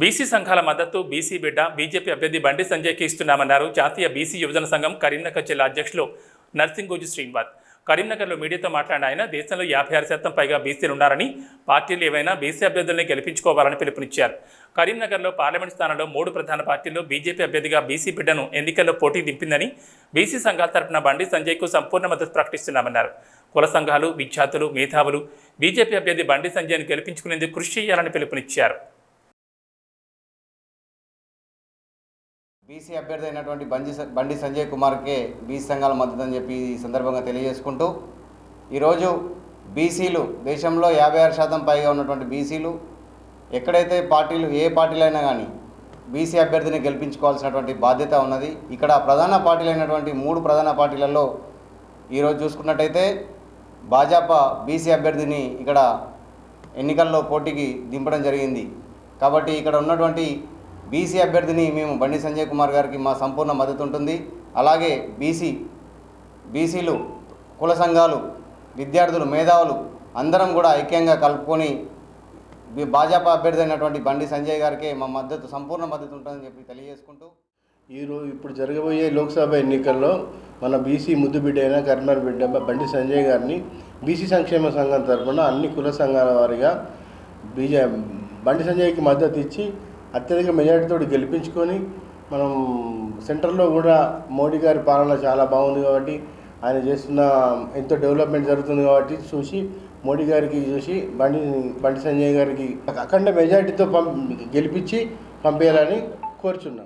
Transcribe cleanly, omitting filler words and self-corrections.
BC సంఘాల మద్దతు BC బిడ్డ బీజేపీ అభ్యర్థి బండి సంజయ్కి ఇస్తున్నామన్నారు జాతీయ బీసీ యువజన సంఘం కరీంనగర్ జిల్లా అధ్యక్షులు నర్సింగోజు శ్రీనివాస్. కరీంనగర్లో మీడియాతో మాట్లాడిన ఆయన దేశంలో 56% పైగా బీసీలు ఉన్నారని, పార్టీలు ఏవైనా బీసీ అభ్యర్థుల్ని గెలిపించుకోవాలని పిలుపునిచ్చారు. కరీంనగర్లో పార్లమెంట్ స్థానంలో 3 ప్రధాన పార్టీల్లో బీజేపీ అభ్యర్థిగా బీసీ బిడ్డను ఎన్నికల్లో పోటీ దింపిందని, బీసీ సంఘాల తరపున బండి సంజయ్కు సంపూర్ణ మద్దతు ప్రకటిస్తున్నామన్నారు. కుల సంఘాలు, విద్యార్థులు, మేధావులు బీజేపీ అభ్యర్థి బండి సంజయ్ను గెలిపించుకునేందుకు కృషి చేయాలని పిలుపునిచ్చారు. బీసీ అభ్యర్థి అయినటువంటి బండి సంజయ్ కుమార్కే బీసీ సంఘాల మద్దతు అని చెప్పి ఈ సందర్భంగా తెలియజేసుకుంటూ, ఈరోజు బీసీలు దేశంలో 56% పైగా ఉన్నటువంటి బీసీలు ఎక్కడైతే పార్టీలు ఏ పార్టీలు అయినా కానీ బీసీ అభ్యర్థిని గెలిపించుకోవాల్సినటువంటి బాధ్యత ఉన్నది. ఇక్కడ ప్రధాన పార్టీలు అయినటువంటి 3 ప్రధాన పార్టీలలో ఈరోజు చూసుకున్నట్టయితే భాజపా బీసీ అభ్యర్థిని ఇక్కడ ఎన్నికల్లో పోటీకి దింపడం జరిగింది. కాబట్టి ఇక్కడ ఉన్నటువంటి బీసీ అభ్యర్థిని మేము బండి సంజయ్ కుమార్ గారికి మా సంపూర్ణ మద్దతు ఉంటుంది. అలాగే బీసీలు, కుల సంఘాలు, విద్యార్థులు, మేధావులు అందరం కూడా ఐక్యంగా కలుపుకొని భాజపా అభ్యర్థి అయినటువంటి బండి సంజయ్ గారికి మా మద్దతు, సంపూర్ణ మద్దతు ఉంటుందని చెప్పి తెలియజేసుకుంటూ, ఇప్పుడు జరగబోయే లోక్సభ ఎన్నికల్లో మన బీసీ ముద్దు బిడ్డ అయిన కరీంనగర్ బిడ్డ బండి సంజయ్ గారిని బీసీ సంక్షేమ సంఘం తరఫున అన్ని కుల సంఘాల వారిగా బండి సంజయ్కి మద్దతు ఇచ్చి అత్యధిక మెజారిటీతో గెలిపించుకొని మనం సెంటర్లో కూడా మోడీ గారి పాలన చాలా బాగుంది కాబట్టి, ఆయన చేస్తున్న ఎంతో డెవలప్మెంట్ జరుగుతుంది కాబట్టి చూసి మోడీ గారికి చూసి బండి సంజయ్ గారికి అఖండ మెజారిటీతో గెలిపించి పంపేయాలని కోరుచున్నాం.